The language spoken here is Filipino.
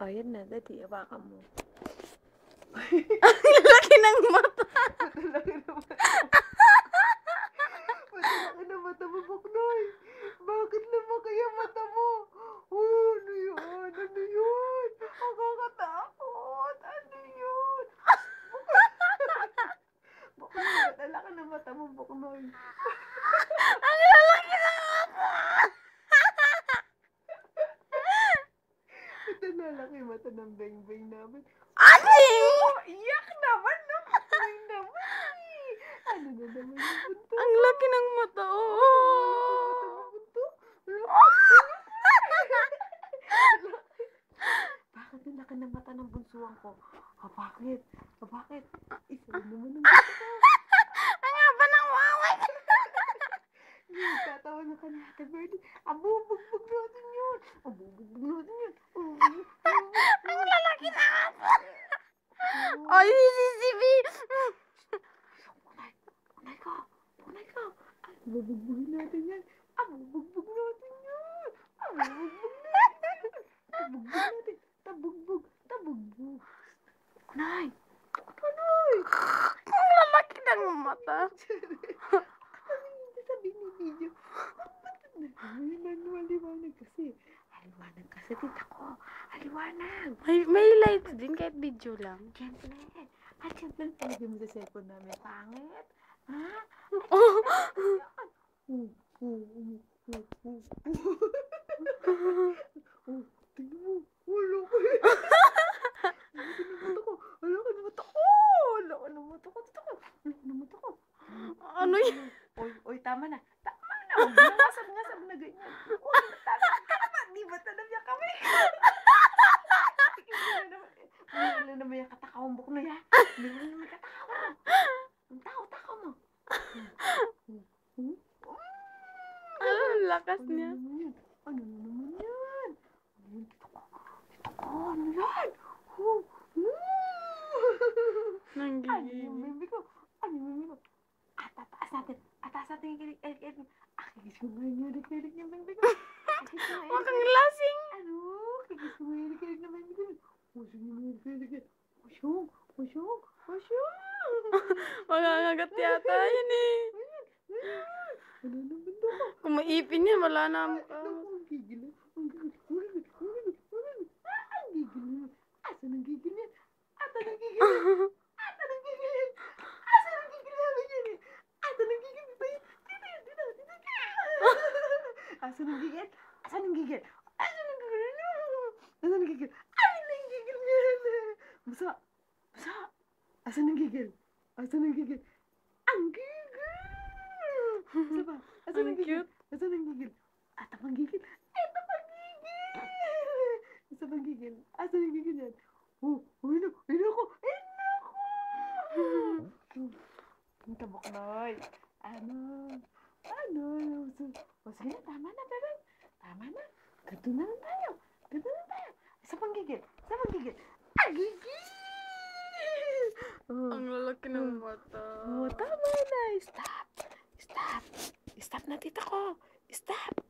O, yan na. Dati, awakan mo. Ang laki ng mata. Matalaki na mata mo, Buknoy. Bakit lumaki ang mata mo? Oh, ano yun? Ano yun? Ang kakatakot. Ano yun? Buknoy, matalaki na mata mo, Buknoy. Ang lalaki ng mata. Ito na lang yung mata ng beng-beng namin. Ating! Oh, iyak naman, no? Buknoy naman. Ano na naman yung bunto? Ang laki ng mata. Mata mo, bunto? Bakit ang laki ng mata ng bunsuan ko? Bakit? Bakit? Isa rin naman ang mata ko. Ang haba ng waway. Tatawa na ka ni Ate Bernie. Abubugbog natin yun. Abubugbog natin yun. Ang lalaki ng mata. Ay, CCTV. Punay ka. Punay ka. Abubugbogin natin yan. Abubugbog natin yan. Abubugbog natin. Tabugbog natin. Tabugbog. Tabugbog. Punay. Punay. Ang lalaki ng mata. Hindi sabihin ni video. Maliwanag kasi. Aliwanag kasi, tita ko. Aliwanag. May lights din kahit video lang. Siyempre. At siyempre, talaga mo sa cellphone namin. Pangit. Ha? Tingnan mo. Wala ko eh. Wala ka na mata ko. Wala ka na mata ko. Tita ko. Wala ka na mata ko. Ano yun? Oy, tama na. Tama na. Huwag mo ngasab-ngasab na ganyan. Uy, tama. Di ba tanong niya kami? Wala naman yung katakawang buk na yan. Wala naman yung katakaw mo. Ang takaw mo. Ang lakas Ano niya. naman yan? Ano naman yan? Dito ko. Ano yan? Ano Nanggigil. yung bebe ko? Ano yung bebe ko? Ataas natin yung kilig. Kikis ko nga yung kilig ng bebe ko. Huwag kang lasing. Ano? Kikis ko nga yung kilig ng bebe ko. Pusyong yung kilig. Pusyong. Magangagat yata yan eh. Ano naman ako? Kung maipin yan, wala na ang mukha. Ang gigil. Ang gigil. Asan ang gigil yan? Asan ang gigil namin yan? Asan ang gigil? Basa. Asan ang gigil? Ang gigil. Basa ba? Asan ang Ang gigil? cute. Asan ang gigil? Ata pang gigil. Isa pang gigil. Asan ang gigil yan? Ay naku. Ang tabok noy. Ano? Sige na, tama na, bebe. Tama na. Ganto na lang tayo. Isa pang gigil. Gigil! Ang lalaki ng mata. Tama na. Stop na, tita ko. Stop.